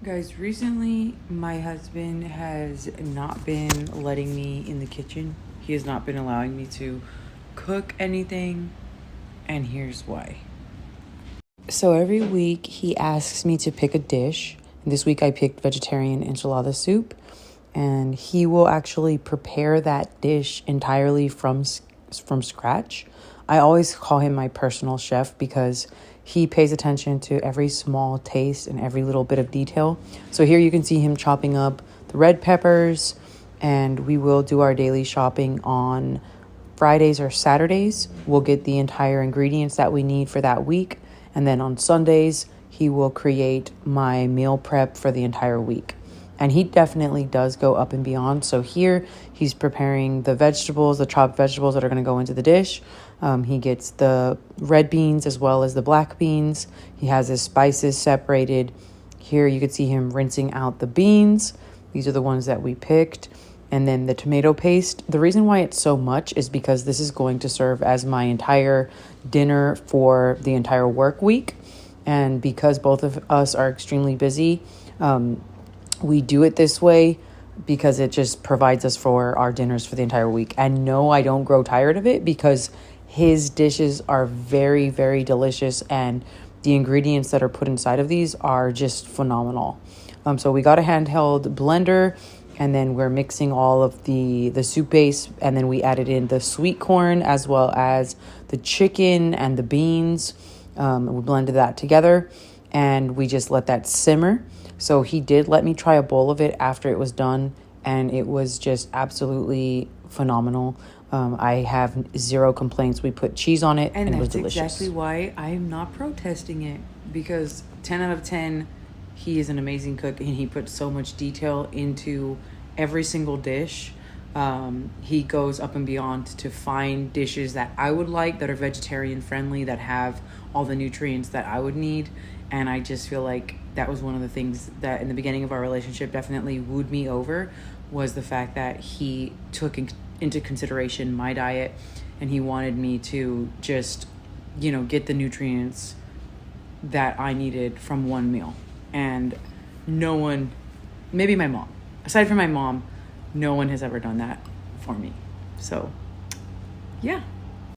Guys, recently my husband has not been letting me in the kitchen. He has not been allowing me to cook anything, and here's why. So every week he asks me to pick a dish. This week I picked vegetarian enchilada soup, and he will actually prepare that dish entirely from scratch. I always call him my personal chef because he pays attention to every small taste and every little bit of detail. So here you can see him chopping up the red peppers, and we will do our daily shopping on Fridays or Saturdays. We'll get the entire ingredients that we need for that week. And then on Sundays, he will create my meal prep for the entire week. And he definitely does go up and beyond. So here he's preparing the vegetables, the chopped vegetables that are going to go into the dish. He gets the red beans as well as the black beans. He has his spices separated. Here you can see him rinsing out the beans. These are the ones that we picked. And then the tomato paste. The reason why it's so much is because this is going to serve as my entire dinner for the entire work week. And because both of us are extremely busy, we do it this way because it just provides us for our dinners for the entire week. And no, I don't grow tired of it because his dishes are very, very delicious, and the ingredients that are put inside of these are just phenomenal. So we got a handheld blender, and then we're mixing all of the soup base, and then we added in the sweet corn as well as the chicken and the beans. We blended that together, and we just let that simmer. So he did let me try a bowl of it after it was done, and it was just absolutely phenomenal. I have zero complaints. We put cheese on it, and it was delicious. And that's exactly why I am not protesting it, because 10 out of 10, he is an amazing cook, and he puts so much detail into every single dish. He goes up and beyond to find dishes that I would like, that are vegetarian friendly, that have all the nutrients that I would need. And I just feel like that was one of the things that in the beginning of our relationship definitely wooed me over, was the fact that he took into consideration my diet, and he wanted me to just, get the nutrients that I needed from one meal. And no one, maybe my mom, aside from my mom, no one has ever done that for me. So, yeah.